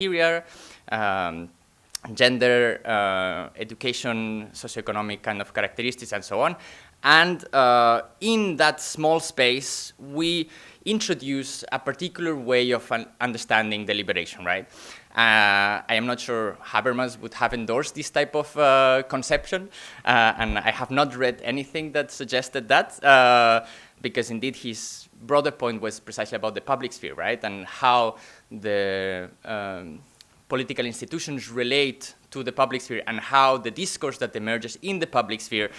criteria, gender, education, socioeconomic kind of characteristics, and so on. And in that small space, we introduce a particular way of understanding deliberation, right? I am not sure Habermas would have endorsed this type of conception, and I have not read anything that suggested that, because indeed his broader point was precisely about the public sphere, right? And how the political institutions relate to the public sphere and how the discourse that emerges in the public sphere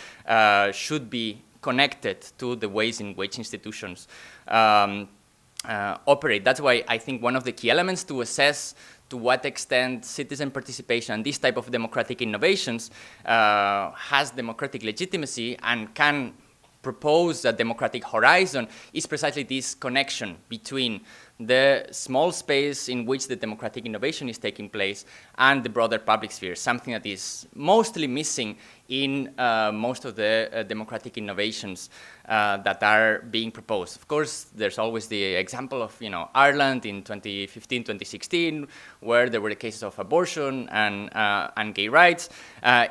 should be connected to the ways in which institutions operate. That's why I think one of the key elements to assess to what extent citizen participation and this type of democratic innovations has democratic legitimacy and can propose a democratic horizon is precisely this connection between the small space in which the democratic innovation is taking place and the broader public sphere, something that is mostly missing in most of the democratic innovations that are being proposed. Of course, there's always the example of Ireland in 2015, 2016, where there were the cases of abortion and gay rights,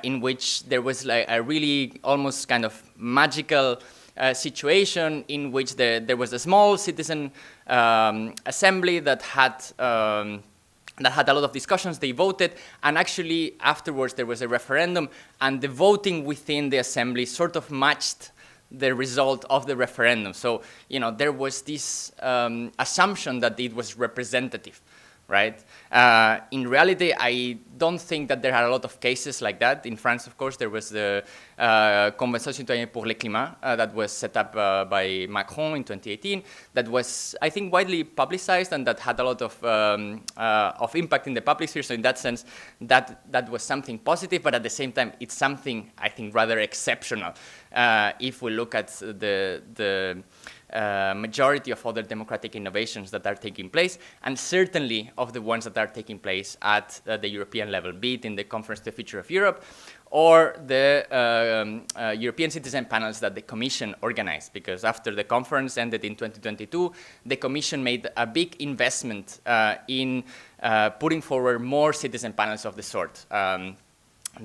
in which there was like a really almost kind of magical situation in which there was a small citizen assembly that had a lot of discussions. They voted, and actually afterwards there was a referendum, and the voting within the assembly sort of matched the result of the referendum. So there was this assumption that it was representative, right? In reality, I don't think that there are a lot of cases like that. In France, of course, there was the Convention Citoyenne pour le Climat that was set up by Macron in 2018 that was, I think, widely publicized and that had a lot of impact in the public sphere. So in that sense, that was something positive, but at the same time, it's something, I think, rather exceptional if we look at the majority of other democratic innovations that are taking place, and certainly of the ones that are taking place at the European level, be it in the Conference on the Future of Europe or the European citizen panels that the Commission organized. Because after the conference ended in 2022, the Commission made a big investment in putting forward more citizen panels of the sort.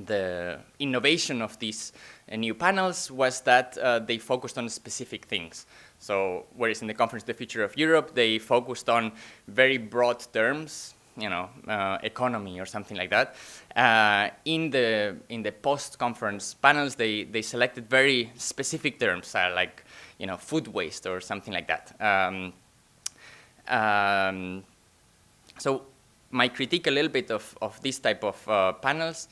The innovation of these new panels was that they focused on specific things. So whereas in the Conference on the Future of Europe, they focused on very broad terms, economy or something like that. In the post-conference panels, they selected very specific terms, like food waste or something like that. So my critique a little bit of this type of panels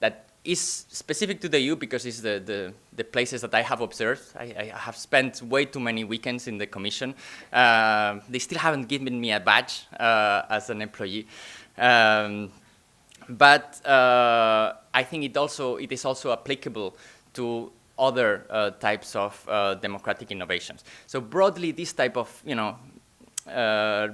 that is specific to the EU because it's the places that I have observed. I have spent way too many weekends in the Commission. They still haven't given me a badge as an employee. But I think it is also applicable to other types of democratic innovations. So broadly, this type of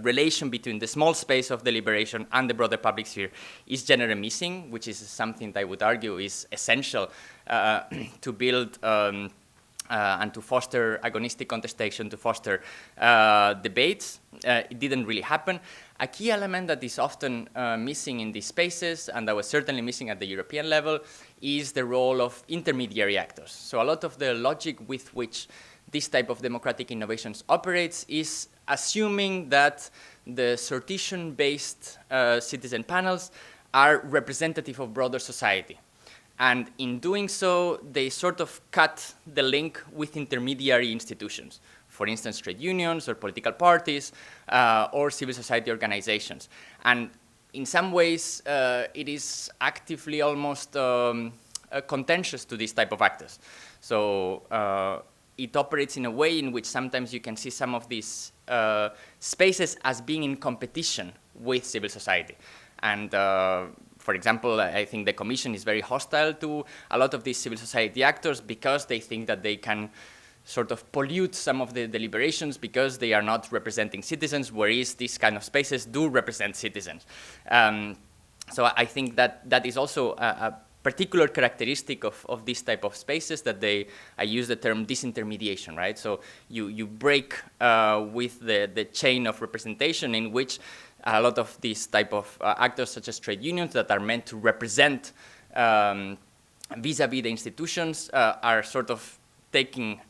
relation between the small space of deliberation and the broader public sphere is generally missing, which is something that I would argue is essential to build and to foster agonistic contestation, to foster debates. It didn't really happen. A key element that is often missing in these spaces, and that was certainly missing at the European level, is the role of intermediary actors. So a lot of the logic with which this type of democratic innovations operates is assuming that the sortition-based citizen panels are representative of broader society. And in doing so, they sort of cut the link with intermediary institutions, for instance, trade unions or political parties or civil society organizations. And in some ways, it is actively almost contentious to this type of actors. So it operates in a way in which sometimes you can see some of these spaces as being in competition with civil society. And for example, I think the Commission is very hostile to a lot of these civil society actors because they think that they can sort of pollute some of the deliberations because they are not representing citizens, whereas these kind of spaces do represent citizens. So I think that is also particular characteristic of this type of spaces that I use the term disintermediation, right? So you break with the chain of representation in which a lot of these type of actors, such as trade unions, that are meant to represent vis-a-vis the institutions, are sort of taken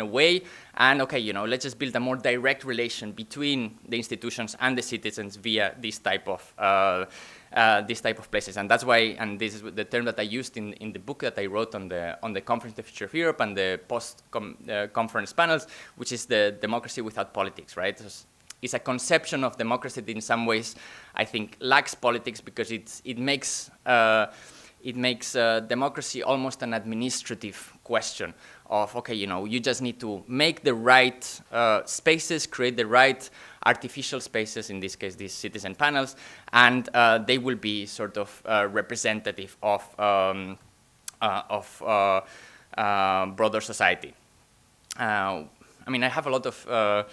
away, and okay, you know, let's just build a more direct relation between the institutions and the citizens via this type of places. And that's why, and this is the term that I used in the book that I wrote on the Conference the Future of Europe and the post-conference panels, which is the democracy without politics, right? It's a conception of democracy that in some ways I think lacks politics, because it makes democracy almost an administrative question of, okay, you know, you just need to make the right spaces, create the right artificial spaces, in this case these citizen panels, and they will be sort of representative of broader society. I mean, I have a lot of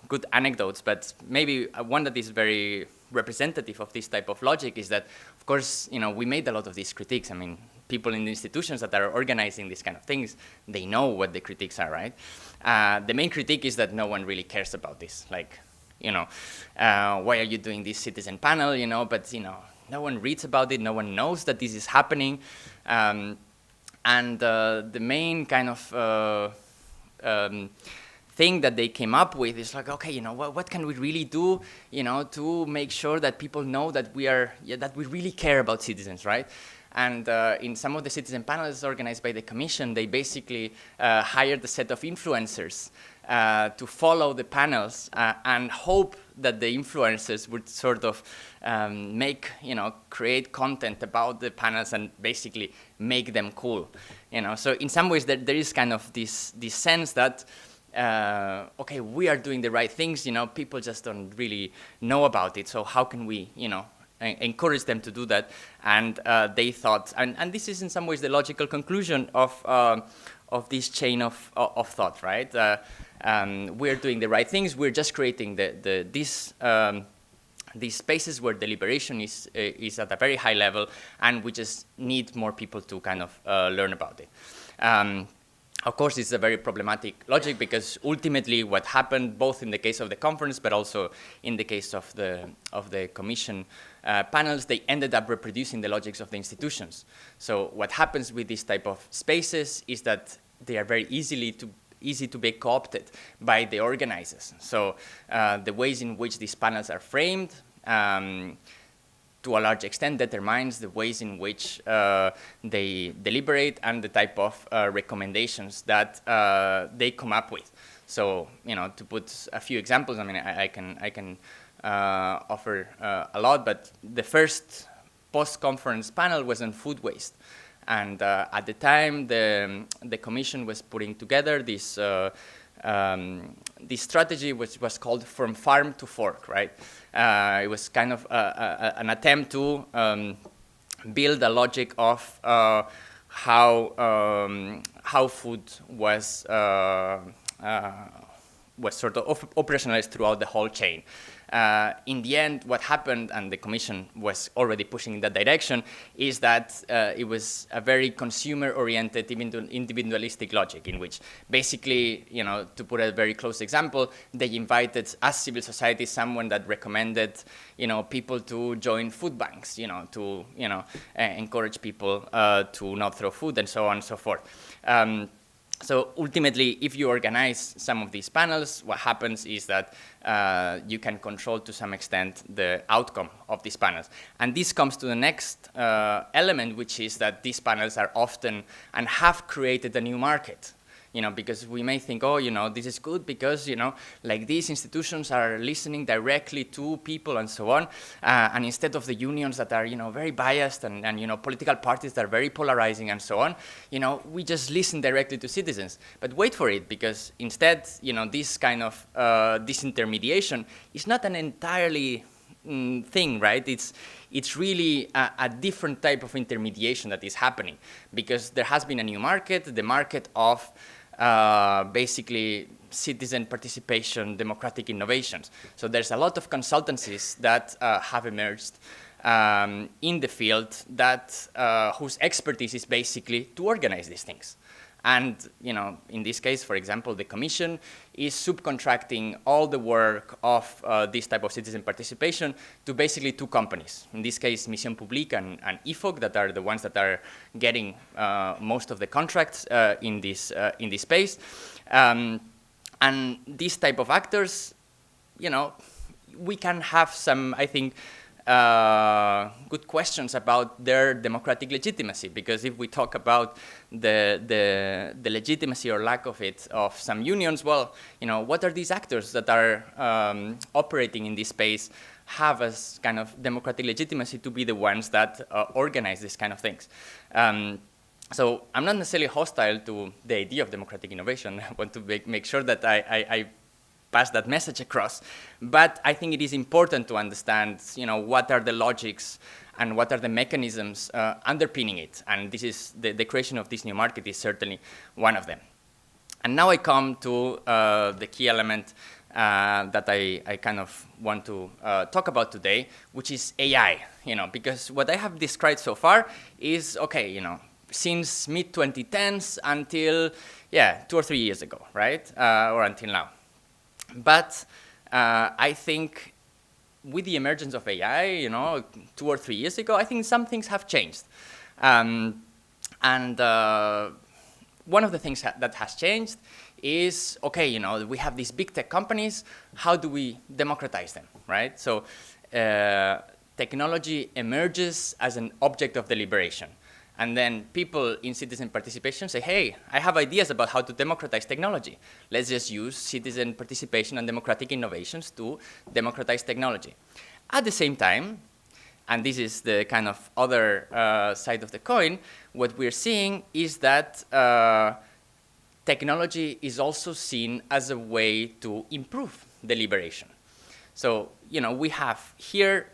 good anecdotes, but maybe one that is very representative of this type of logic is that, of course, you know, we made a lot of these critiques. I mean, people in the institutions that are organizing these kind of things, they know what the critiques are, right? The main critique is that no one really cares about this. Like, you know, why are you doing this citizen panel, you know, but, you know, no one reads about it, no one knows that this is happening. And the main kind of thing that they came up with is like, okay, you know, what can we really do, you know, to make sure that people know that that we really care about citizens, right? And in some of the citizen panels organized by the Commission, they basically hired a set of influencers to follow the panels and hope that the influencers would sort of create content about the panels and basically make them cool, you know. So in some ways, there is kind of this sense that okay, we are doing the right things, you know, people just don't really know about it, so how can we, you know, encourage them to do that? And they thought, and this is in some ways the logical conclusion of this chain of thought, right? We're doing the right things, we're just creating these spaces where deliberation is at a very high level, and we just need more people to kind of learn about it. Of course, it's a very problematic logic, because ultimately what happened, both in the case of the conference, but also in the case of the Commission panels, they ended up reproducing the logics of the institutions. So what happens with this type of spaces is that they are very easy to be co-opted by the organizers. So the ways in which these panels are framed, to a large extent, determines the ways in which they deliberate and the type of recommendations that they come up with. So, you know, to put a few examples, I mean, I can offer a lot, but the first post-conference panel was on food waste. And at the time, the Commission was putting together this strategy, which was called From Farm to Fork, right? It was kind of an attempt to build a logic of how food was sort of operationalized throughout the whole chain. In the end, what happened, and the Commission was already pushing in that direction, is that it was a very consumer-oriented, individualistic logic, in which basically, you know, to put a very close example, they invited, as civil society, someone that recommended, you know, people to join food banks, you know, to, you know, encourage people to not throw food, and so on and so forth. So ultimately, if you organize some of these panels, what happens is that you can control to some extent the outcome of these panels. And this comes to the next element, which is that these panels are often and have created a new market. You know, because we may think, oh, you know, this is good because, you know, like these institutions are listening directly to people and so on. And instead of the unions that are, you know, very biased and you know, political parties that are very polarizing and so on, you know, we just listen directly to citizens. But wait for it, because instead, you know, this kind of disintermediation is not an entirely thing, right? It's really a different type of intermediation that is happening, because there has been a new market, the market of basically citizen participation, democratic innovations. So there's a lot of consultancies that have emerged in the field that whose expertise is basically to organize these things. And in this case, for example, the Commission is subcontracting all the work of this type of citizen participation to basically two companies. In this case, Mission Publique and IFOC, that are the ones that are getting most of the contracts in this space. And these type of actors, we can have some, I think, good questions about their democratic legitimacy, because if we talk about the legitimacy or lack of it of some unions, well, what are these actors that are operating in this space have as kind of democratic legitimacy to be the ones that organize these kind of things? So I'm not necessarily hostile to the idea of democratic innovation. I want to make sure that I pass that message across. But I think it is important to understand, what are the logics and what are the mechanisms underpinning it. And this is the creation of this new market is certainly one of them. And now I come to the key element that I kind of want to talk about today, which is AI. Because what I have described so far is, okay, since mid-2010s until, 2 or 3 years ago, right? Or until now. But I think with the emergence of AI, 2 or 3 years ago, I think some things have changed. And one of the things that has changed is, okay, we have these big tech companies, how do we democratize them, right? So technology emerges as an object of deliberation. And then people in citizen participation say, hey, I have ideas about how to democratize technology. Let's just use citizen participation and democratic innovations to democratize technology. At the same time, and this is the kind of other side of the coin, what we're seeing is that technology is also seen as a way to improve deliberation. So, we have here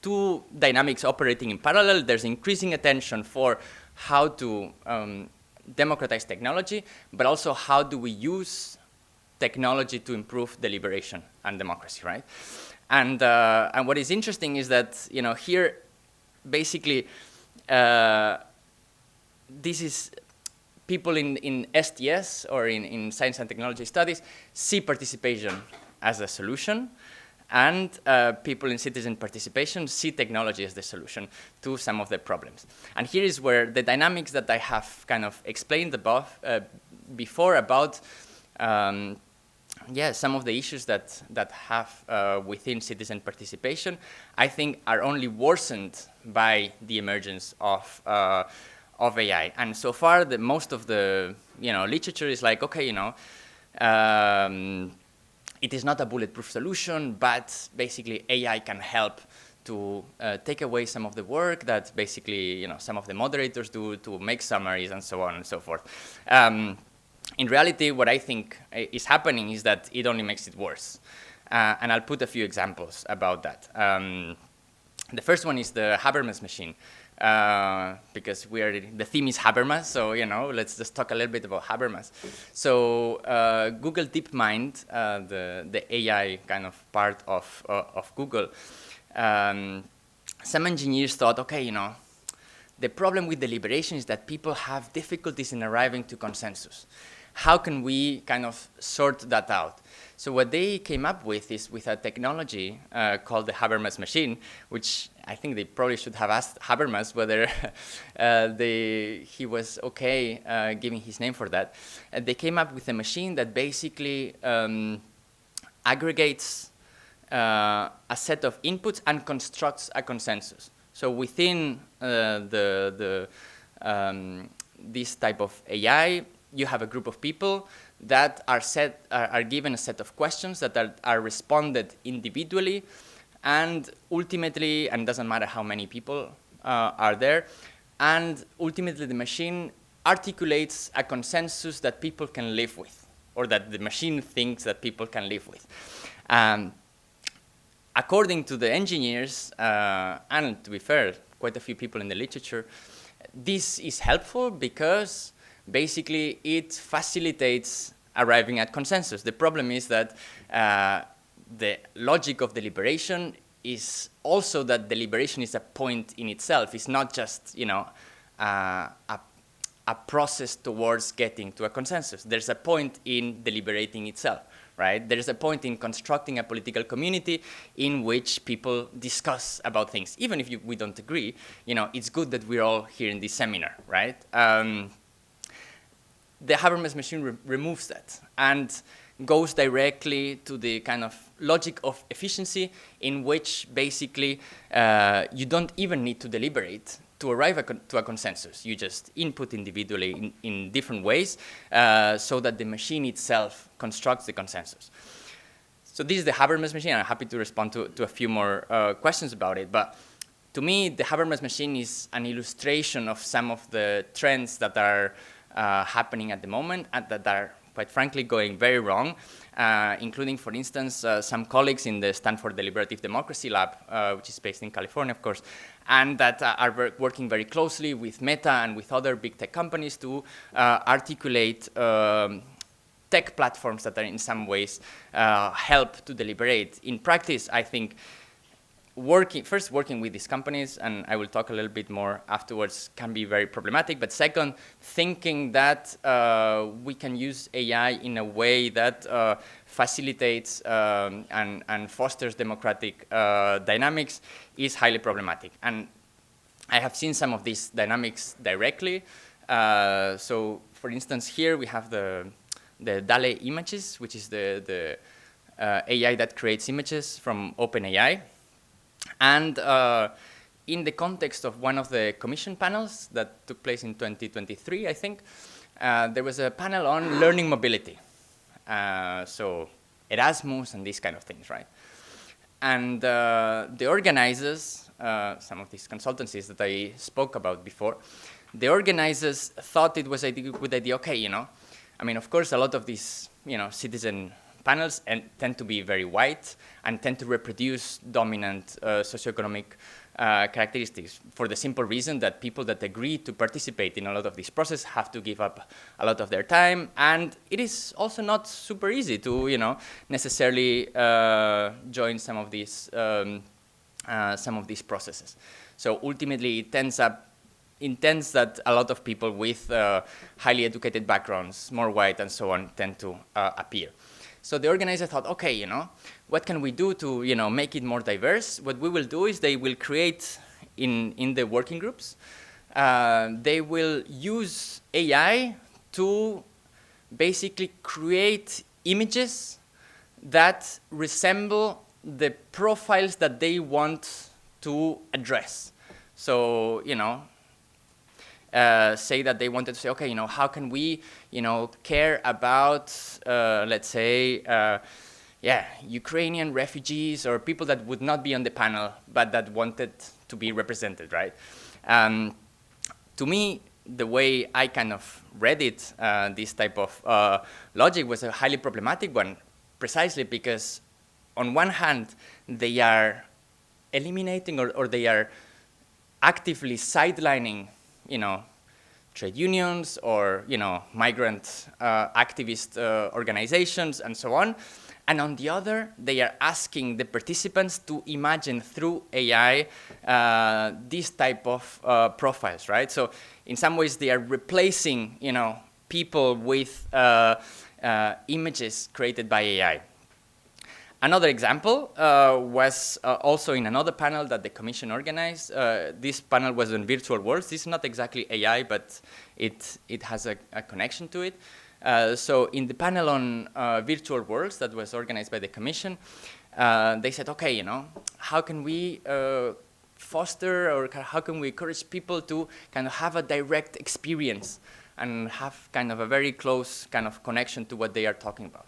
two dynamics operating in parallel. There's increasing attention for how to democratize technology, but also how do we use technology to improve deliberation and democracy, right? And what is interesting is that, here, basically, this is people in STS or in science and technology studies see participation as a solution, and people in citizen participation see technology as the solution to some of the problems. And here is where the dynamics that I have kind of explained above, before about some of the issues that have within citizen participation, I think are only worsened by the emergence of AI. And so far, most of the literature is like, okay, it is not a bulletproof solution, but basically AI can help to take away some of the work that basically some of the moderators do to make summaries and so on and so forth. In reality, what I think is happening is that it only makes it worse. And I'll put a few examples about that. The first one is the Habermas machine. Because the theme is Habermas, so let's just talk a little bit about Habermas. So Google DeepMind, the AI kind of part of Google, some engineers thought, okay, the problem with deliberation is that people have difficulties in arriving to consensus. How can we kind of sort that out? So what they came up with is with a technology called the Habermas machine, which I think they probably should have asked Habermas whether he was okay giving his name for that. They came up with a machine that basically aggregates a set of inputs and constructs a consensus. So within this type of AI, you have a group of people that are given a set of questions that are responded individually, and ultimately, and it doesn't matter how many people are there, and ultimately the machine articulates a consensus that people can live with, or that the machine thinks that people can live with. According to the engineers, and to be fair, quite a few people in the literature, this is helpful because basically it facilitates arriving at consensus. The problem is that the logic of deliberation is also that deliberation is a point in itself. It's not just, you know, a process towards getting to a consensus. There's a point in deliberating itself, right? There's a point in constructing a political community in which people discuss about things. Even if we don't agree, you know, it's good that we're all here in this seminar, right? The Habermas machine removes that and goes directly to the kind of logic of efficiency in which basically you don't even need to deliberate to arrive to a consensus. You just input individually in different ways so that the machine itself constructs the consensus. So this is the Habermas machine. I'm happy to respond to a few more questions about it. But to me, the Habermas machine is an illustration of some of the trends that are happening at the moment and that are, quite frankly, going very wrong, including, for instance, some colleagues in the Stanford Deliberative Democracy Lab, which is based in California, of course, and that are working very closely with Meta and with other big tech companies to articulate tech platforms that are in some ways help to deliberate. In practice, I think working with these companies, and I will talk a little bit more afterwards, can be very problematic. But second, thinking that we can use AI in a way that facilitates and fosters democratic dynamics is highly problematic. And I have seen some of these dynamics directly. So, for instance, here we have the DALE images, which is the AI that creates images from OpenAI. And in the context of one of the commission panels that took place in 2023, I think, there was a panel on learning mobility. So Erasmus and these kind of things, right? And the organizers, some of these consultancies that I spoke about before, the organizers thought it was a good idea. Okay, you know, I mean, of course, a lot of these, you know, citizen panels tend to be very white and tend to reproduce dominant socioeconomic characteristics for the simple reason that people that agree to participate in a lot of this process have to give up a lot of their time, and it is also not super easy to, you know, necessarily join some of these processes. So ultimately, it intends that a lot of people with highly educated backgrounds, more white and so on, tend to appear. So the organizer thought, okay, you know, what can we do to, you know, make it more diverse? What we will do is they will create in the working groups, they will use AI to basically create images that resemble the profiles that they want to address. So, you know, say that they wanted to say, okay, you know, how can we, you know, care about, let's say, Ukrainian refugees or people that would not be on the panel, but that wanted to be represented, right? To me, the way I kind of read it, this type of logic was a highly problematic one, precisely because on one hand, they are eliminating or they are actively sidelining, you know, trade unions or, you know, migrant activist organizations and so on. And on the other, they are asking the participants to imagine through AI this type of profiles, right? So in some ways, they are replacing, you know, people with images created by AI. Another example was also in another panel that the Commission organized. This panel was on virtual worlds. This is not exactly AI, but it has a connection to it. So in the panel on virtual worlds that was organized by the Commission, they said, okay, you know, how can we foster or how can we encourage people to kind of have a direct experience and have kind of a very close kind of connection to what they are talking about?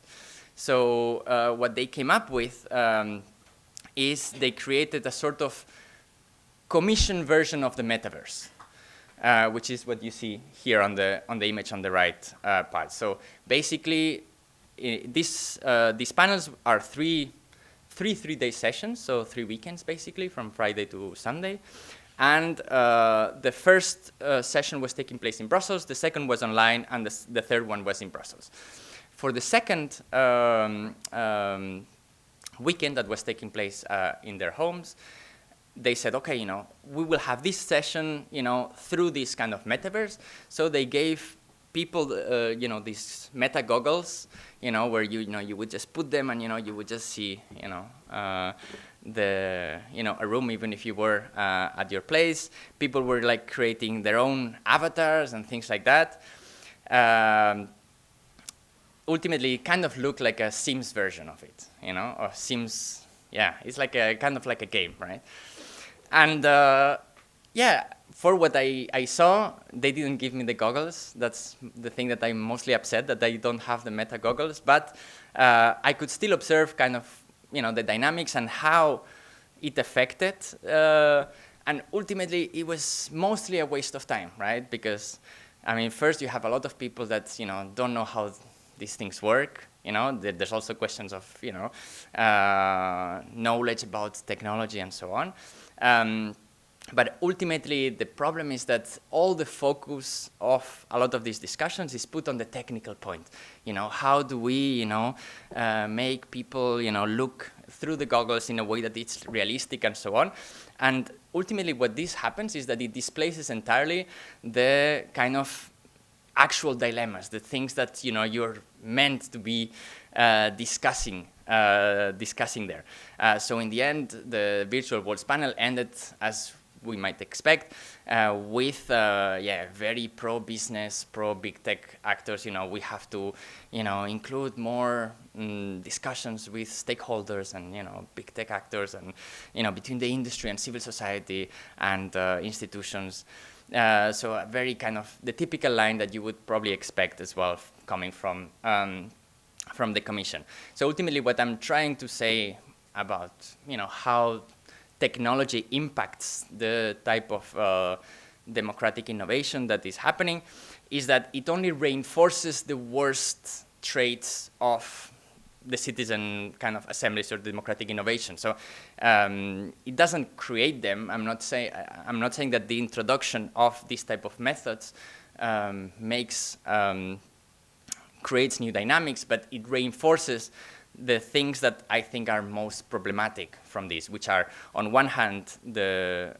So what they came up with is they created a sort of commission version of the metaverse, which is what you see here on the image on the right part. So basically, these panels are three 3-day sessions, so 3 weekends basically, from Friday to Sunday. And the first session was taking place in Brussels, the second was online, and the third one was in Brussels. For the second weekend that was taking place in their homes, they said, okay, we will have this session, through this kind of metaverse. So they gave people, these meta goggles, where you would just put them and, you would just see, a room, even if you were at your place. People were like creating their own avatars and things like that. Ultimately, it kind of looked like a Sims version of it, or Sims, yeah, it's like a kind of like a game, right? And for what I saw, they didn't give me the goggles. That's the thing that I'm mostly upset, that I don't have the meta goggles. But I could still observe kind of, the dynamics and how it affected. And ultimately, it was mostly a waste of time, right? Because, first you have a lot of people that, don't know how these things work. There's also questions of, knowledge about technology and so on. But ultimately, the problem is that all the focus of a lot of these discussions is put on the technical point. How do we, make people, look through the goggles in a way that it's realistic and so on. And ultimately, what this happens is that it displaces entirely the kind of actual dilemmas, the things that, you're meant to be discussing there. So in the end, the virtual worlds panel ended, as we might expect, with very pro-business, pro-big tech actors. We have to, include more discussions with stakeholders and, big tech actors and, between the industry and civil society and institutions. So a very kind of the typical line that you would probably expect as well coming from the Commission. So ultimately, what I'm trying to say about how technology impacts the type of democratic innovation that is happening is that it only reinforces the worst traits of the citizen kind of assemblies or democratic innovation. So it doesn't create them. I'm not saying that the introduction of this type of methods creates new dynamics, but it reinforces the things that I think are most problematic from this, which are, on one hand, the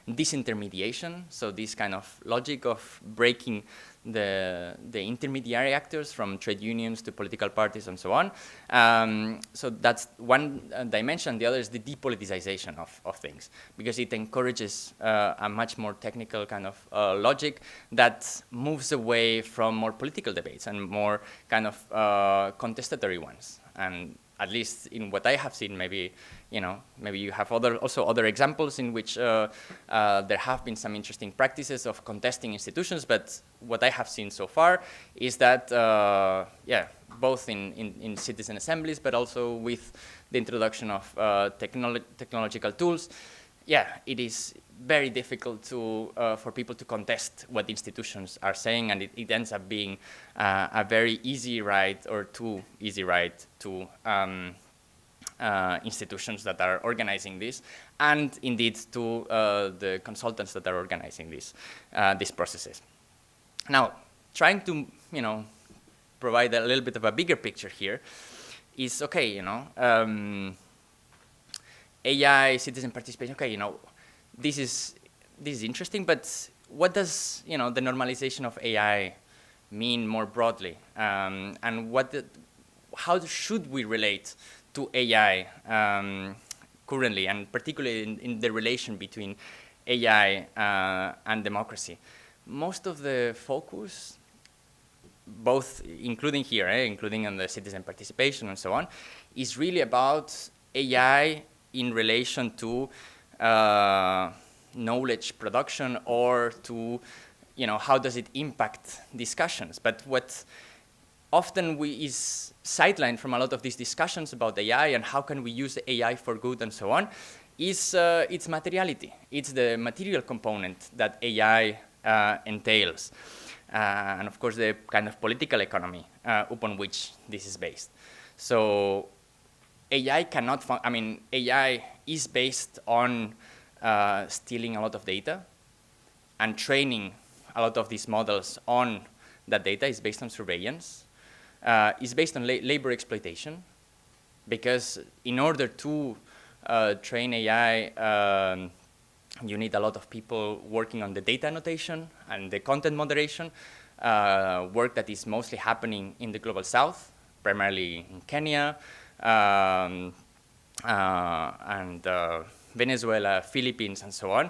disintermediation, so this kind of logic of breaking the intermediary actors from trade unions to political parties and so on. So that's one dimension. The other is the depoliticization of things, because it encourages a much more technical kind of logic that moves away from more political debates and more kind of contestatory ones. And at least in what I have seen, maybe you have also other examples in which there have been some interesting practices of contesting institutions. But what I have seen so far is that, both in citizen assemblies, but also with the introduction of technological tools, it is very difficult for people to contest what institutions are saying, and it ends up being a very easy ride, or too easy ride, to institutions that are organizing this, and indeed to the consultants that are organizing these processes. Now, trying to provide a little bit of a bigger picture here is, okay, AI, citizen participation. Okay, this is interesting, but what does the normalization of AI mean more broadly, and how should we relate to AI currently, and particularly in the relation between AI and democracy? Most of the focus, both including here, including on the citizen participation and so on, is really about AI in relation to knowledge production, or to, how does it impact discussions? But what often is sidelined from a lot of these discussions about AI and how can we use the AI for good and so on is its materiality. It's the material component that AI entails. And of course, the kind of political economy upon which this is based. So AI cannot, AI is based on stealing a lot of data, and training a lot of these models on that data is based on surveillance, is based on labor exploitation, because in order to train AI, you need a lot of people working on the data annotation and the content moderation, work that is mostly happening in the global south, primarily in Kenya, and Venezuela, Philippines, and so on.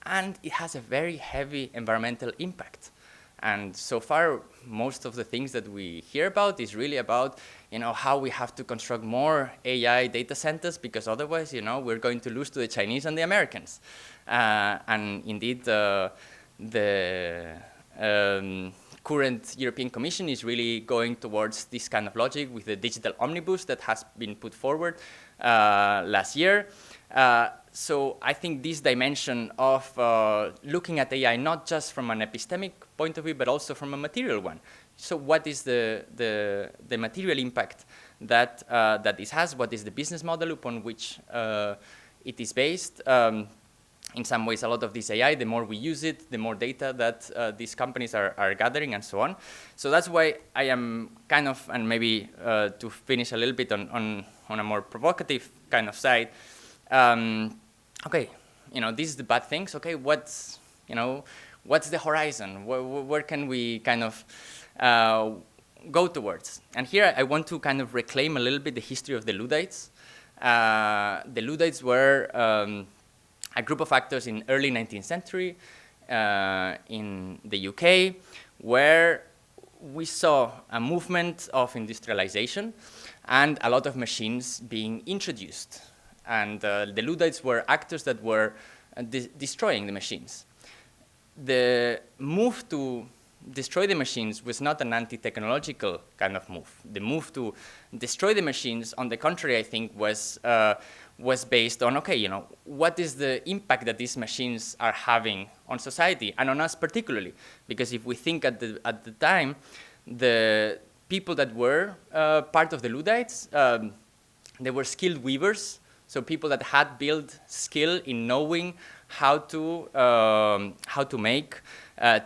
And it has a very heavy environmental impact. And so far, most of the things that we hear about is really about, how we have to construct more AI data centers, because otherwise, we're going to lose to the Chinese and the Americans. And indeed, the current European Commission is really going towards this kind of logic with the digital omnibus that has been put forward last year. So I think this dimension of looking at AI not just from an epistemic point of view, but also from a material one. So what is the material impact that this has? What is the business model upon which it is based? In some ways, a lot of this AI, the more we use it, the more data that these companies are gathering and so on. So that's why I am kind of, and maybe to finish a little bit on a more provocative kind of side, okay, this is the bad things. Okay, what's the horizon? Where can we kind of go towards? And here I want to kind of reclaim a little bit the history of the Luddites. The Luddites were a group of actors in early 19th century in the UK, where we saw a movement of industrialization and a lot of machines being introduced. And the Luddites were actors that were destroying the machines. The move to destroy the machines was not an anti-technological kind of move. The move to destroy the machines, on the contrary, I think, was based on, okay, what is the impact that these machines are having on society and on us particularly? Because if we think at the time, the people that were part of the Luddites, they were skilled weavers, so people that had built skill in knowing how to make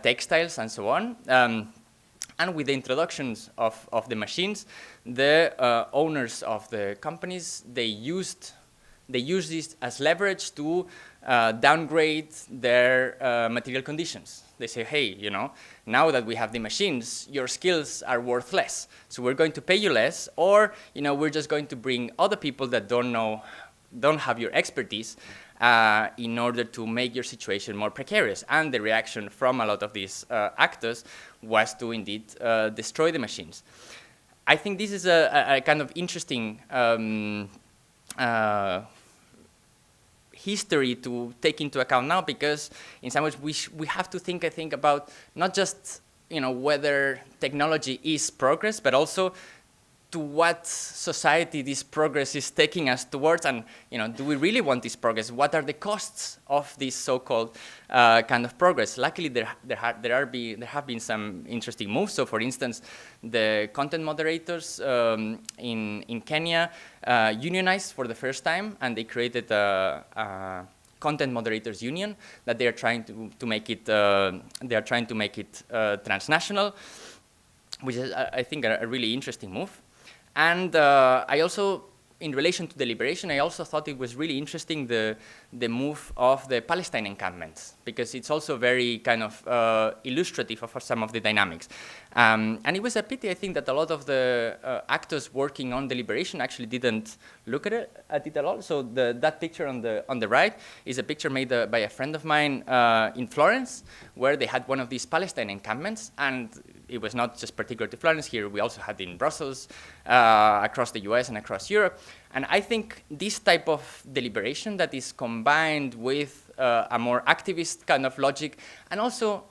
textiles and so on. And with the introductions of the machines, the owners of the companies, they used this as leverage to downgrade their material conditions. They say, hey, now that we have the machines, your skills are worth less. So we're going to pay you less, or we're just going to bring other people that don't have your expertise in order to make your situation more precarious. And the reaction from a lot of these actors was to indeed destroy the machines. I think this is a kind of interesting history to take into account now, because in some ways we have to think, I think, about not just whether technology is progress, but also to what society this progress is taking us towards, and do we really want this progress? What are the costs of this so-called kind of progress? Luckily, there have been some interesting moves. So, for instance, the content moderators in Kenya unionized for the first time, and they created a content moderators union that they are trying to make it. They are trying to make it transnational, which is, I think, a really interesting move. And I also, in relation to Deliberation, I also thought it was really interesting the move of the Palestine encampments, because it's also very kind of illustrative of some of the dynamics. And it was a pity, I think, that a lot of the actors working on Deliberation actually didn't look at it at all. So that picture on the right is a picture made by a friend of mine in Florence, where they had one of these Palestine encampments, and it was not just particular to Florence. Here we also had in Brussels, across the US and across Europe. And I think this type of deliberation that is combined with a more activist kind of logic, and also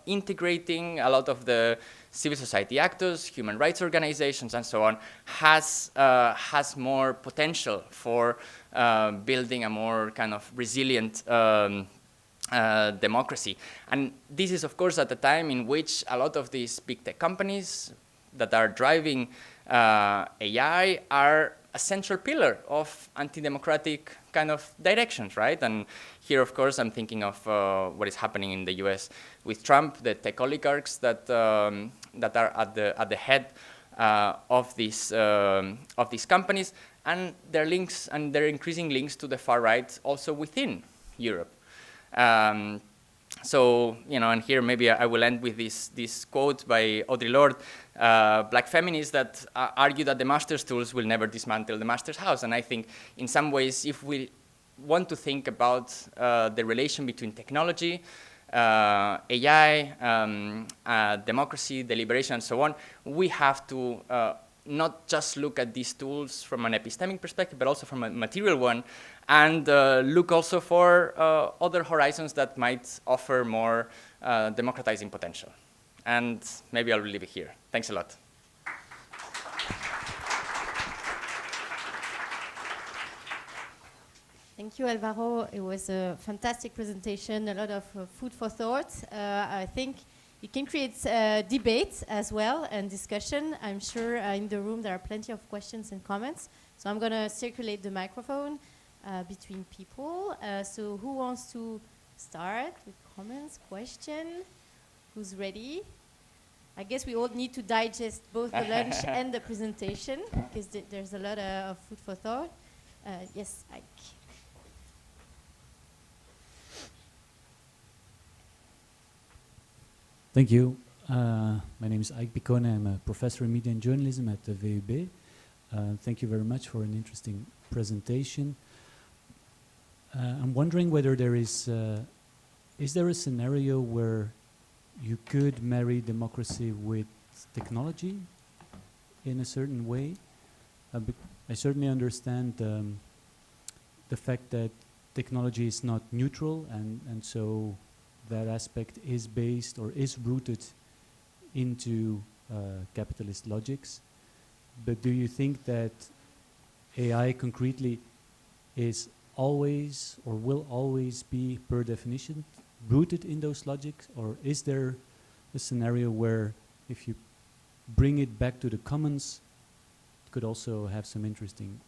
integrating a lot of the civil society actors, human rights organizations, and so on, has more potential for building a more kind of resilient democracy. And this is, of course, at a time in which a lot of these big tech companies that are driving AI are a central pillar of anti-democratic kind of directions, right? And here, of course, I'm thinking of what is happening in the US with Trump, the tech oligarchs that are at the head of these companies. and there are links, and there are increasing links to the far right also within Europe. So, and here maybe I will end with this quote by Oleart, black feminists that argue that the master's tools will never dismantle the master's house. And I think in some ways, if we want to think about the relation between technology, AI, democracy, deliberation, and so on, we have to not just look at these tools from an epistemic perspective, but also from a material one, and look also for other horizons that might offer more democratizing potential. And maybe I'll leave it here. Thanks a lot. Thank you, Alvaro. It was a fantastic presentation, a lot of food for thought. I think it can create debate as well and discussion. I'm sure in the room there are plenty of questions and comments. So I'm going to circulate the microphone between people. So who wants to start with comments, question? Who's ready? I guess we all need to digest both the lunch and the presentation because there's a lot of food for thought. Yes, Ike. Thank you. My name is Ike Picone. I'm a professor in media and journalism at the VUB. Thank you very much for an interesting presentation. I'm wondering whether there is there a scenario where you could marry democracy with technology in a certain way? I certainly understand the fact that technology is not neutral, and so that aspect is based or is rooted into capitalist logics. But do you think that AI concretely is always or will always be per definition rooted in those logics? Or is there a scenario where if you bring it back to the commons, it could also have some interesting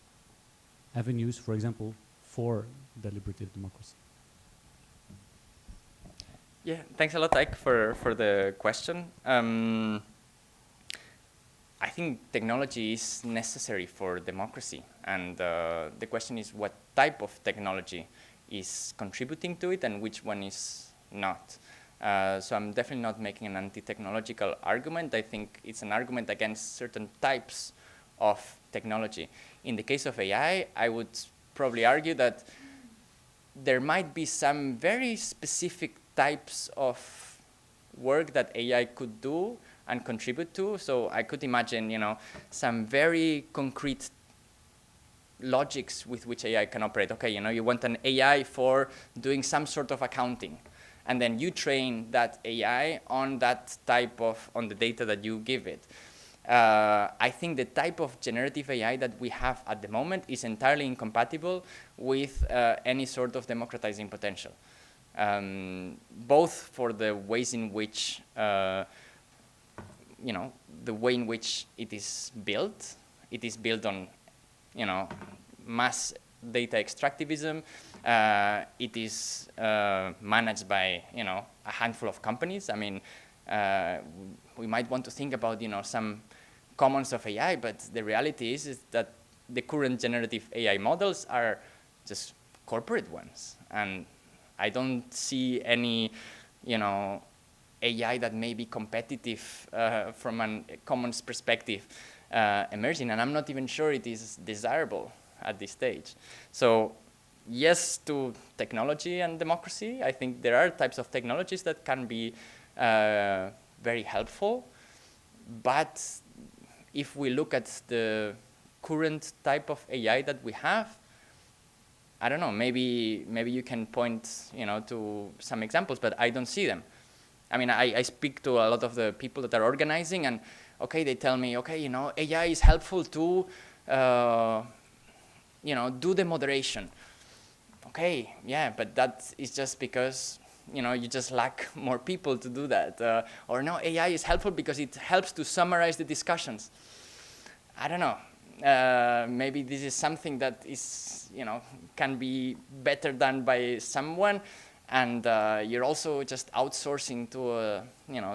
avenues, for example, for deliberative democracy? Yeah, thanks a lot, Ike, for the question. I think technology is necessary for democracy, and the question is what type of technology is contributing to it and which one is not. So I'm definitely not making an anti-technological argument. I think it's an argument against certain types of technology. In the case of AI, I would probably argue that there might be some very specific types of work that AI could do and contribute to. So I could imagine, some very concrete logics with which AI can operate. Okay, you want an AI for doing some sort of accounting, and then you train that AI on that type of, on the data that you give it. I think the type of generative AI that we have at the moment is entirely incompatible with any sort of democratizing potential. Both for the ways in which, the way in which it is built on, mass data extractivism. It is managed by, a handful of companies. I mean, we might want to think about, some commons of AI, but the reality is that the current generative AI models are just corporate ones. And I don't see any, AI that may be competitive from a commons perspective emerging, and I'm not even sure it is desirable at this stage. So yes to technology and democracy. I think there are types of technologies that can be very helpful, but if we look at the current type of AI that we have, I don't know, maybe you can point, to some examples, but I don't see them. I mean, I speak to a lot of the people that are organizing, and okay, they tell me, okay, AI is helpful to, do the moderation. Okay, yeah, but that is just because, you just lack more people to do that. Or no, AI is helpful because it helps to summarize the discussions. I don't know. Maybe this is something that is, can be better done by someone, and you're also just outsourcing to a,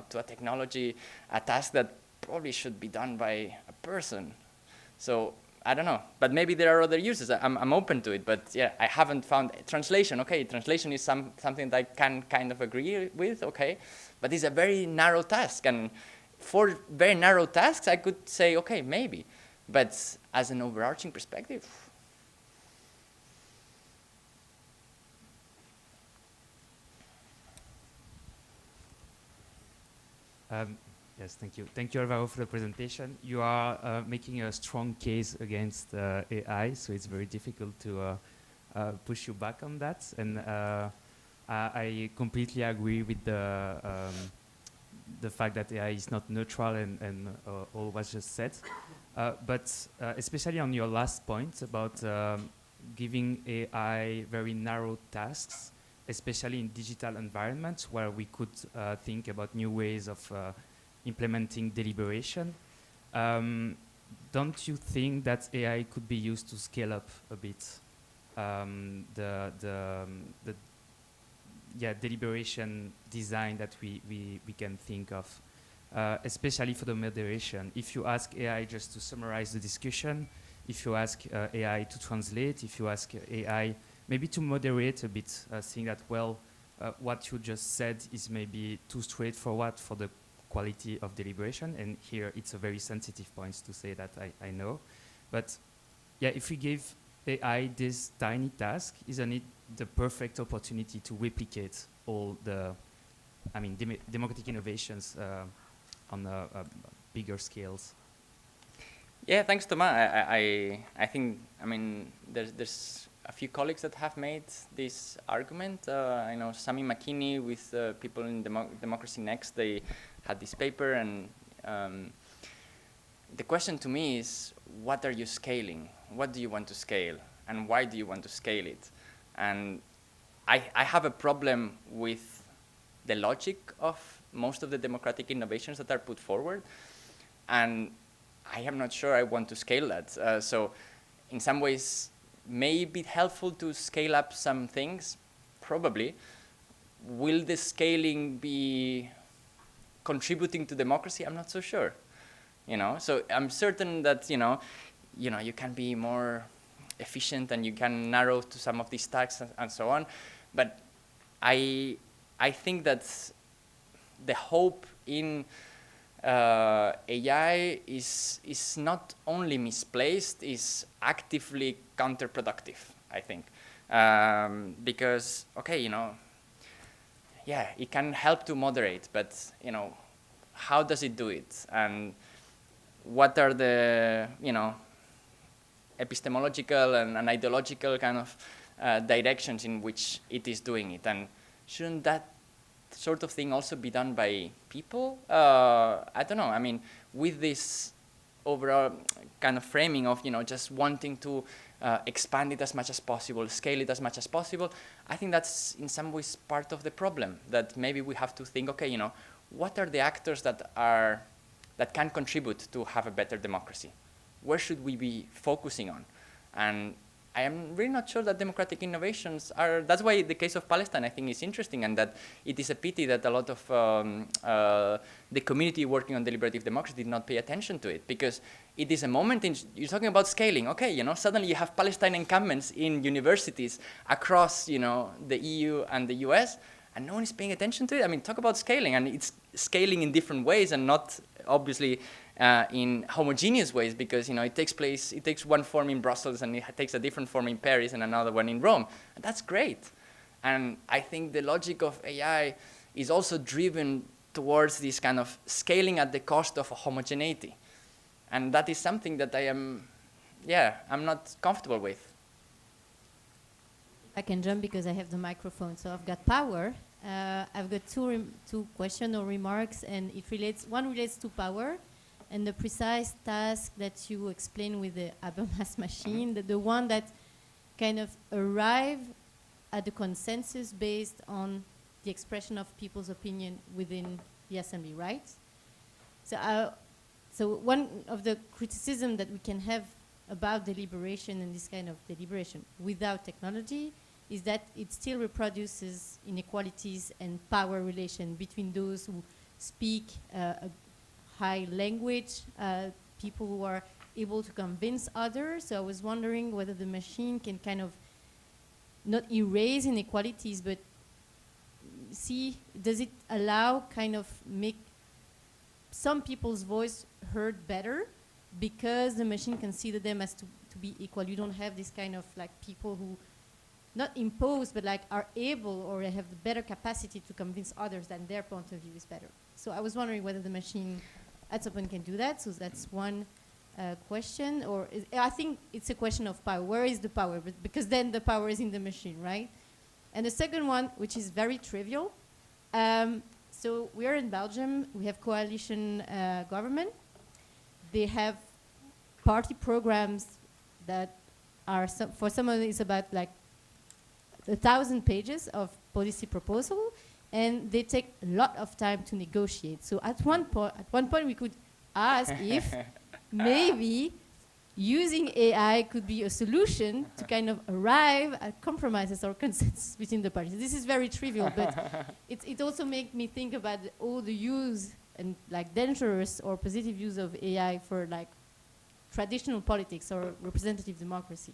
to a technology, a task that probably should be done by a person. So I don't know, but maybe there are other uses. I'm open to it, but yeah, I haven't found translation. Okay, translation is something that I can kind of agree with, okay, but it's a very narrow task, and for very narrow tasks, I could say, okay, maybe, but as an overarching perspective. Yes, thank you. Thank you, Alvaro, for the presentation. You are making a strong case against AI, so it's very difficult to push you back on that. And I completely agree with the fact that AI is not neutral and all was just said. But especially on your last point about giving AI very narrow tasks, especially in digital environments where we could think about new ways of implementing deliberation. Don't you think that AI could be used to scale up a bit the deliberation design that we can think of, especially for the moderation? If you ask AI just to summarize the discussion, if you ask AI to translate, if you ask AI maybe to moderate a bit, seeing that, well, what you just said is maybe too straightforward for the quality of deliberation, and here it's a very sensitive point to say that, I know. But yeah, if we give AI this tiny task, isn't it the perfect opportunity to replicate all the, I mean, democratic innovations on bigger scales? Yeah, thanks, Thomas. I think, I mean, there's a few colleagues that have made this argument. I know Sami McKinney with people in Democracy Next, they had this paper, and the question to me is, what are you scaling? What do you want to scale? And why do you want to scale it? And I have a problem with the logic of most of the democratic innovations that are put forward, and I am not sure I want to scale that. So in some ways, may it be helpful to scale up some things? Probably. Will the scaling be contributing to democracy? I'm not so sure. You know, so I'm certain that you can be more efficient and you can narrow to some of these tasks and so on. But I think that the hope in AI is not only misplaced, is actively counterproductive, I think. Because, okay, yeah, it can help to moderate, but, how does it do it? And what are the, epistemological and ideological kind of directions in which it is doing it? And shouldn't that sort of thing also be done by people? I don't know. I mean, with this overall kind of framing of, just wanting to expand it as much as possible, scale it as much as possible, I think that's in some ways part of the problem, that maybe we have to think, okay, what are the actors that can contribute to have a better democracy? Where should we be focusing on? And I am really not sure that democratic innovations are, that's why the case of Palestine I think is interesting, and that it is a pity that a lot of the community working on deliberative democracy did not pay attention to it, because it is a moment in, you're talking about scaling, okay, suddenly you have Palestine encampments in universities across, the EU and the US, and no one is paying attention to it. I mean, talk about scaling, and it's scaling in different ways and not obviously in homogeneous ways, because it takes one form in Brussels and it takes a different form in Paris and another one in Rome, and that's great. And I think the logic of AI is also driven towards this kind of scaling at the cost of homogeneity, and that is something that I'm not comfortable with. I can jump because I have the microphone, so I've got power. I've got two questions or remarks, and one relates to power and the precise task that you explain with the Habermas machine, the one that kind of arrive at the consensus based on the expression of people's opinion within the assembly, right? So one of the criticism that we can have about deliberation and this kind of deliberation without technology is that it still reproduces inequalities and power relation between those who speak a high language, people who are able to convince others. So I was wondering whether the machine can kind of not erase inequalities, but see, does it allow kind of make some people's voice heard better because the machine consider them as to be equal? You don't have this kind of like people who not impose, but like are able or have the better capacity to convince others that their point of view is better. So I was wondering whether the machine at some point can do that. So that's one question. Or I think it's a question of power. Where is the power? But because then the power is in the machine, right? And the second one, which is very trivial. So we are in Belgium. We have coalition government. They have party programs that are, for some of it, it's about like 1,000 pages of policy proposal, and they take a lot of time to negotiate. So at one point we could ask if maybe using AI could be a solution to kind of arrive at compromises or consensus between the parties. This is very trivial, but it also makes me think about all the use and like dangerous or positive use of AI for like traditional politics or representative democracy.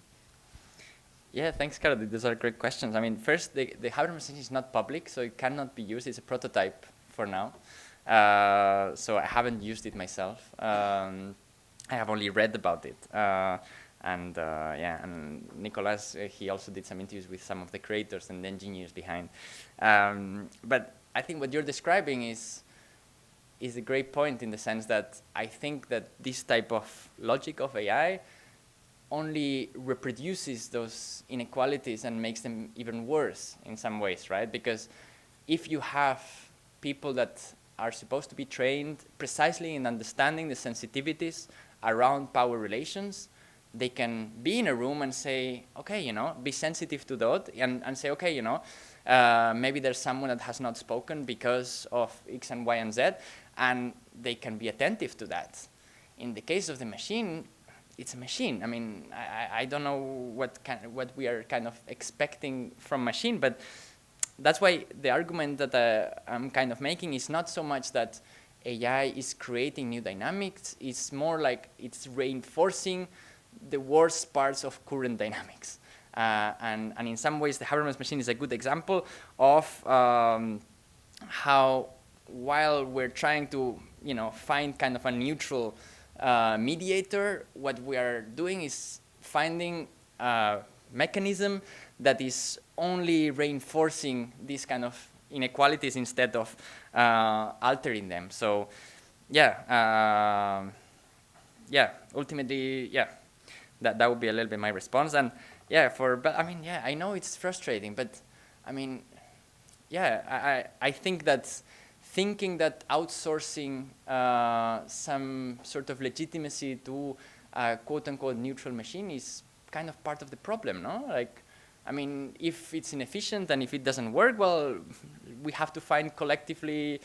Yeah, thanks, Carol. Those are great questions. I mean, first, the Habermas machine is not public, so it cannot be used. It's a prototype for now. So I haven't used it myself. I have only read about it. And Nicolas, he also did some interviews with some of the creators and the engineers behind. But I think what you're describing is a great point in the sense that I think that this type of logic of AI only reproduces those inequalities and makes them even worse in some ways, right? Because if you have people that are supposed to be trained precisely in understanding the sensitivities around power relations, they can be in a room and say, okay, you know, be sensitive to that, and say, okay, you know, maybe there's someone that has not spoken because of X and Y and Z, and they can be attentive to that. In the case of the machine, it's a machine. I mean, I don't know what we are kind of expecting from machine, but that's why the argument that I'm kind of making is not so much that AI is creating new dynamics, it's more like it's reinforcing the worst parts of current dynamics. And in some ways, the Habermas machine is a good example of how, while we're trying to, you know, find kind of a neutral mediator, what we are doing is finding a mechanism that is only reinforcing these kind of inequalities instead of altering them. So, ultimately, that would be a little bit my response. And but I mean, I know it's frustrating, but I mean, I think that thinking that outsourcing some sort of legitimacy to a quote-unquote neutral machine is kind of part of the problem, no? Like, I mean, if it's inefficient and if it doesn't work, well, we have to find collectively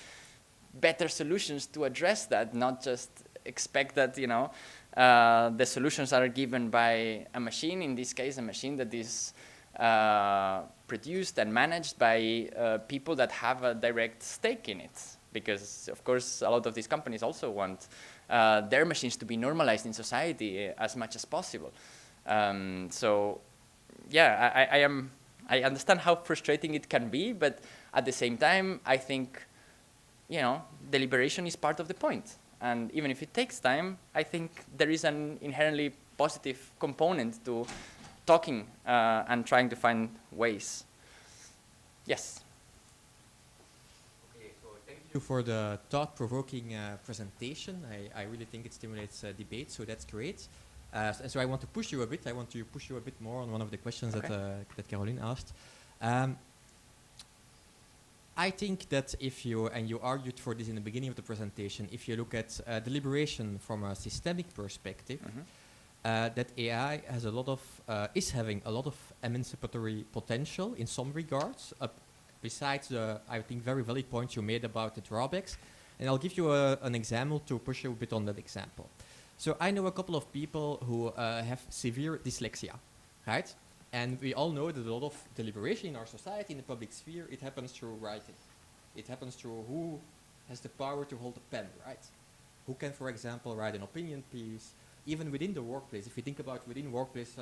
better solutions to address that, not just expect that, you know, the solutions are given by a machine, in this case, a machine that is produced and managed by people that have a direct stake in it. Because, of course, a lot of these companies also want their machines to be normalized in society as much as possible. So, I understand how frustrating it can be, but at the same time, I think, you know, deliberation is part of the point. And even if it takes time, I think there is an inherently positive component to talking and trying to find ways. Yes. Okay, so thank you for the thought-provoking presentation. I really think it stimulates debate, so that's great. And so I want to push you a bit. I want to push you a bit more on one of the questions that Caroline asked. I think that if you, and you argued for this in the beginning of the presentation, if you look at deliberation from a systemic perspective, that AI has a lot of, is having a lot of emancipatory potential in some regards, besides the, I think, very valid points you made about the drawbacks. And I'll give you an example to push you a bit on that example. So I know a couple of people who have severe dyslexia, right? And we all know that a lot of deliberation in our society, in the public sphere, it happens through writing. It happens through who has the power to hold a pen, right? Who can, for example, write an opinion piece, even within the workplace, if you think about within workplace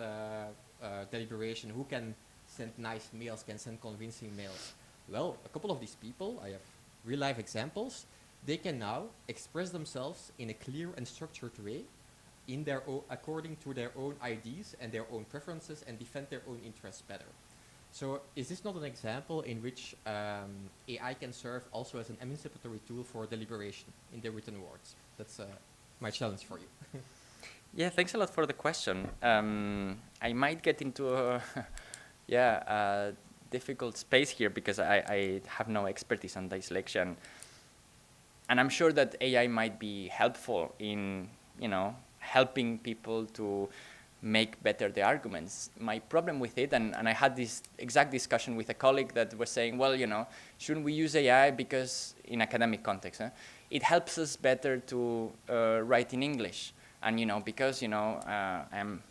deliberation, who can send nice mails, can send convincing mails? Well, a couple of these people, I have real life examples, they can now express themselves in a clear and structured way in their according to their own ideas and their own preferences and defend their own interests better. So is this not an example in which AI can serve also as an emancipatory tool for deliberation in the written words? That's my challenge for you. Yeah, thanks a lot for the question. I might get into a difficult space here because I have no expertise on dyslexia, and I'm sure that AI might be helpful in, helping people to make better the arguments. My problem with it, and I had this exact discussion with a colleague that was saying, well, shouldn't we use AI because in academic context, it helps us better to write in English. And, because, I'm,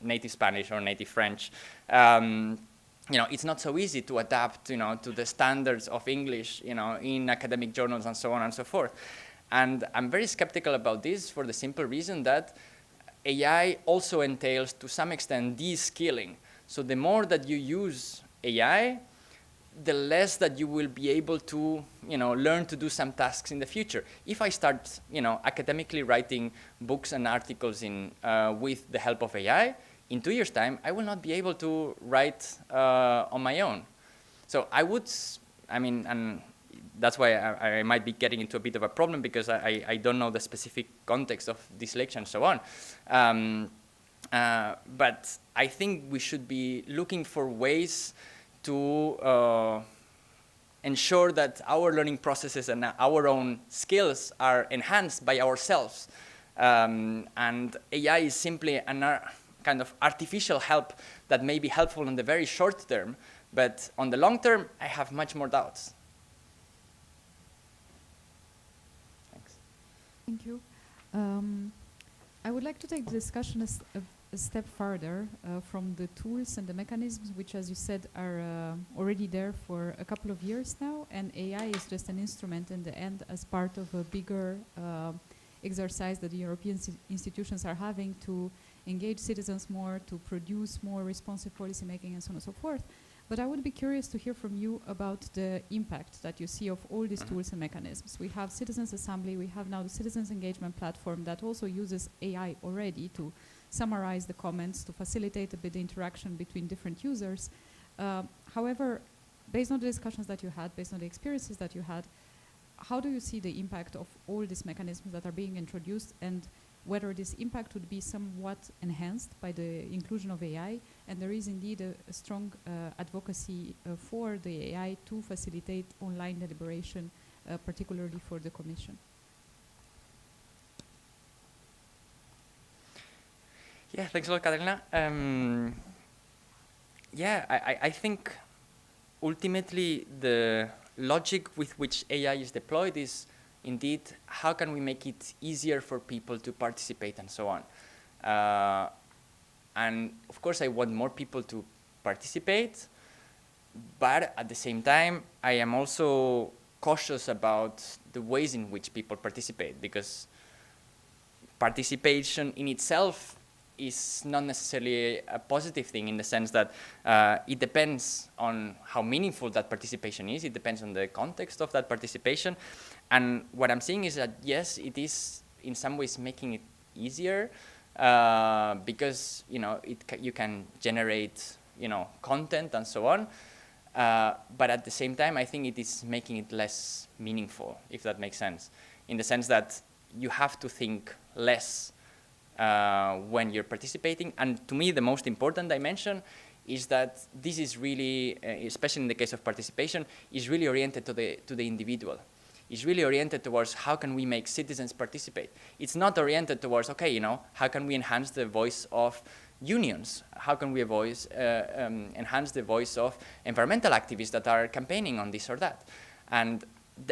native Spanish or native French, it's not so easy to adapt, to the standards of English, in academic journals and so on and so forth. And I'm very skeptical about this for the simple reason that AI also entails, to some extent, de-skilling. So the more that you use AI, the less that you will be able to, learn to do some tasks in the future. If I start, academically writing books and articles with the help of AI, in 2 years' time, I will not be able to write on my own. So and that's why I might be getting into a bit of a problem because I don't know the specific context of dyslexia and so on. But I think we should be looking for ways to ensure that our learning processes and our own skills are enhanced by ourselves. And AI is simply a kind of artificial help that may be helpful in the very short term, but on the long term, I have much more doubts. Thanks. Thank you. I would like to take the discussion a step further from the tools and the mechanisms, which, as you said, are already there for a couple of years now, and AI is just an instrument in the end as part of a bigger exercise that the European institutions are having to engage citizens more, to produce more responsive policy making, and so on and so forth. But I would be curious to hear from you about the impact that you see of all these tools and mechanisms. We have Citizens Assembly, we have now the Citizens Engagement Platform that also uses AI already to summarize the comments, to facilitate a bit the interaction between different users. However, based on the discussions that you had, based on the experiences that you had, how do you see the impact of all these mechanisms that are being introduced, and whether this impact would be somewhat enhanced by the inclusion of AI, and there is indeed a strong advocacy for the AI to facilitate online deliberation, particularly for the Commission? Yeah, thanks a lot, Katarina. I think ultimately the logic with which AI is deployed is indeed how can we make it easier for people to participate and so on. And of course I want more people to participate, but at the same time I am also cautious about the ways in which people participate, because participation in itself is not necessarily a positive thing, in the sense that it depends on how meaningful that participation is. It depends on the context of that participation. And what I'm seeing is that, yes, it is in some ways making it easier because, you can generate, content and so on. But at the same time, I think it is making it less meaningful, if that makes sense, in the sense that you have to think less when you're participating. And to me, the most important dimension is that this is really, especially in the case of participation, is really oriented to the individual. It's really oriented towards how can we make citizens participate. It's not oriented towards, okay, how can we enhance the voice of unions? How can we enhance the voice of environmental activists that are campaigning on this or that? And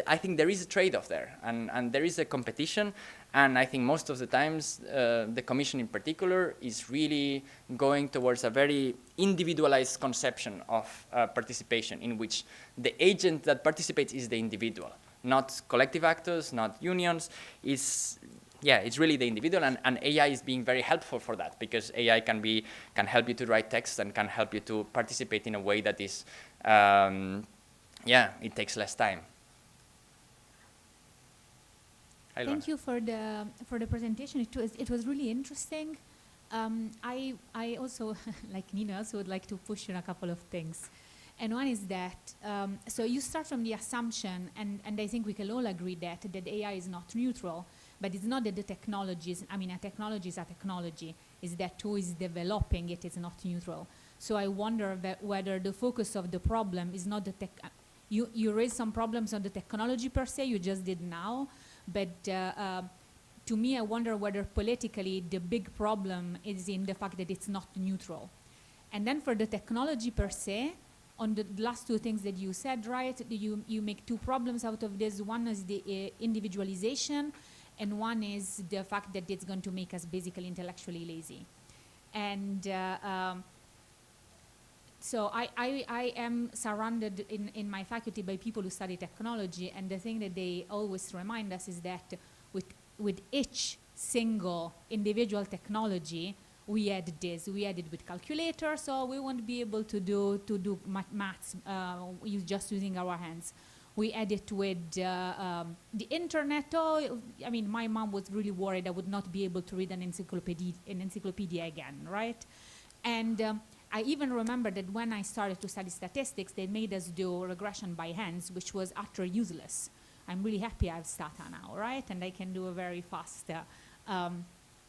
I think there is a trade-off there, and there is a competition, and I think most of the times the Commission in particular is really going towards a very individualized conception of participation, in which the agent that participates is the individual, not collective actors, not unions. Is yeah, it's really the individual, and AI is being very helpful for that, because AI can help you to write text and can help you to participate in a way that is, yeah, it takes less time. Hi, Thank you for the presentation. It was really interesting. I also, like Nina, also would like to push on a couple of things. And one is that, so you start from the assumption, and I think we can all agree that AI is not neutral, but it's not that the technologies, I mean, a technology is a technology, is that who is developing it is not neutral. So I wonder whether the focus of the problem is not the tech, you raise some problems on the technology per se, you just did now, but to me, I wonder whether politically the big problem is in the fact that it's not neutral. And then for the technology per se, on the last two things that you said, right, you make two problems out of this. One is the individualization, and one is the fact that it's going to make us basically intellectually lazy. And so I am surrounded in my faculty by people who study technology, and the thing that they always remind us is that with each single individual technology, we add this. We add it with calculators, so we won't be able to do maths just using our hands. We add it with the internet. Oh, I mean, my mom was really worried I would not be able to read an encyclopedia again, right? And I even remember that when I started to study statistics, they made us do regression by hands, which was utter useless. I'm really happy I have Stata now, right? And I can do a very fast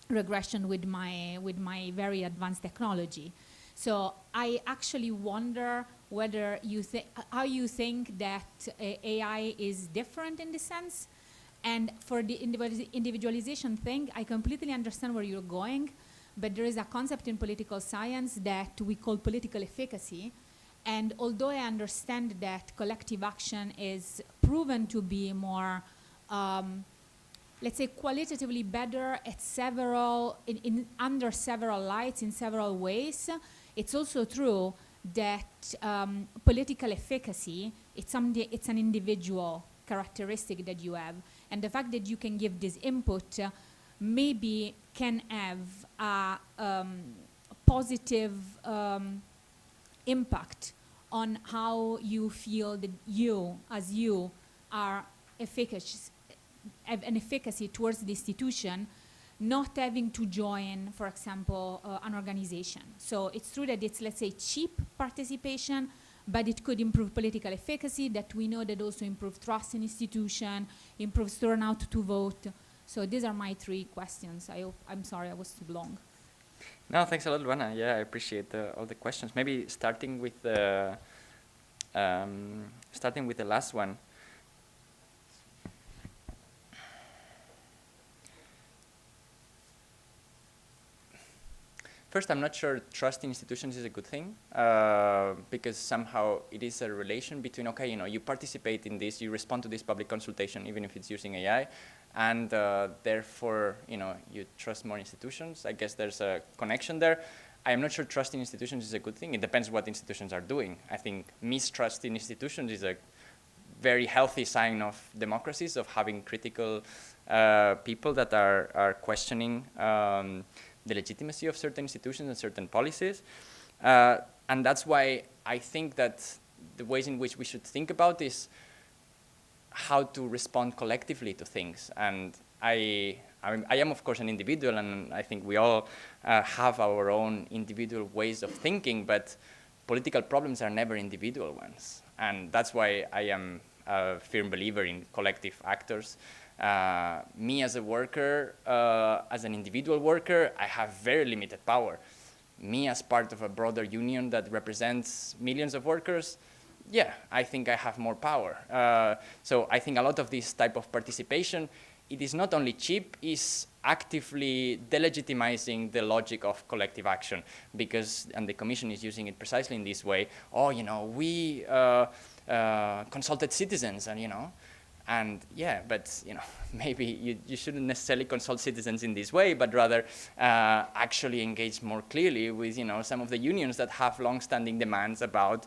regression with my very advanced technology. So I actually wonder whether how you think that AI is different in this sense. And for the individualization thing, I completely understand where you're going, but there is a concept in political science that we call political efficacy. And although I understand that collective action is proven to be more, let's say, qualitatively better at under several lights in several ways, it's also true that political efficacy, it's an individual characteristic that you have. And the fact that you can give this input maybe can have a positive impact on how you feel that you are have an efficacy towards the institution, not having to join, for example, an organization. So it's true that it's, let's say, cheap participation, but it could improve political efficacy, that we know that also improves trust in institution, improves turnout to vote. So these are my three questions. I'm sorry I was too long. No, thanks a lot, Luana. Yeah, I appreciate all the questions. Maybe starting with the last one. First, I'm not sure trust in institutions is a good thing, because somehow it is a relation between, okay, you participate in this, you respond to this public consultation, even if it's using AI, and therefore, you trust more institutions. I guess there's a connection there. I am not sure trust in institutions is a good thing. It depends what institutions are doing. I think mistrust in institutions is a very healthy sign of democracies, of having critical people that are questioning the legitimacy of certain institutions and certain policies. And that's why I think that the ways in which we should think about is how to respond collectively to things. And I am, of course, an individual, and I think we all have our own individual ways of thinking, but political problems are never individual ones. And that's why I am a firm believer in collective actors. Me as a worker, as an individual worker, I have very limited power. Me as part of a broader union that represents millions of workers, yeah, I think I have more power. So I think a lot of this type of participation, it is not only cheap, it's actively delegitimizing the logic of collective action, because, and the Commission is using it precisely in this way, we consulted citizens, and yeah, but maybe you shouldn't necessarily consult citizens in this way, but rather actually engage more clearly with some of the unions that have long-standing demands about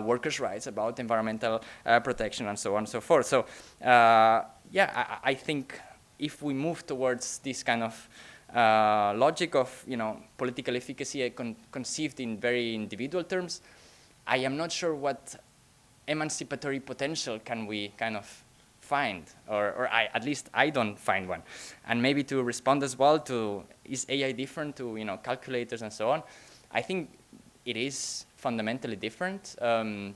workers' rights, about environmental protection, and so on and so forth. So yeah, I think if we move towards this kind of logic of, you know, political efficacy conceived in very individual terms, I am not sure what emancipatory potential can we kind of find, or at least I don't find one. And maybe to respond as well to, is AI different to, you know, calculators and so on? I think it is fundamentally different. I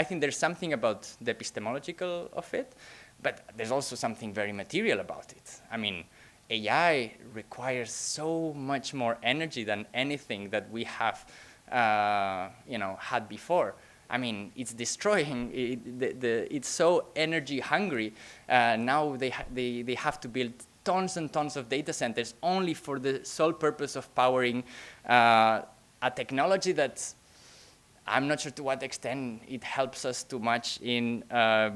think there's something about the epistemological of it, but there's also something very material about it. I mean, AI requires so much more energy than anything that we have, you know, had before. I mean, it's destroying. It's so energy hungry. Now they have to build tons and tons of data centers only for the sole purpose of powering a technology that I'm not sure to what extent it helps us too much in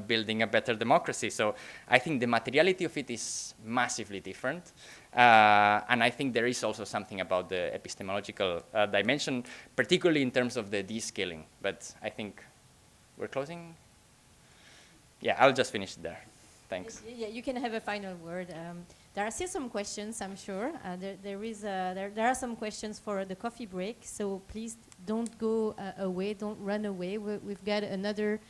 building a better democracy. So I think the materiality of it is massively different. And I think there is also something about the epistemological dimension, particularly in terms of the descaling. But I think we're closing. Yeah, I'll just finish there. Thanks. Yeah, you can have a final word. There are still some questions, I'm sure. There are some questions for the coffee break, so please don't go away, don't run away. We've got another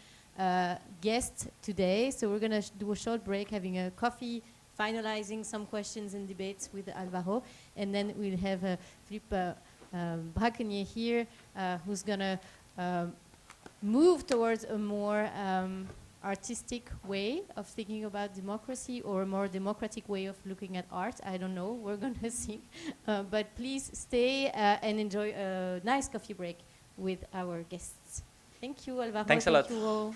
guest today, so we're going to do a short break, having a coffee, finalizing some questions and debates with Alvaro, and then we'll have Philippe Braquenier here, who's going to move towards a more artistic way of thinking about democracy, or a more democratic way of looking at art. I don't know, we're going to see. But please stay and enjoy a nice coffee break with our guests. Thank you, Alvaro. Thanks a lot. Thank you all.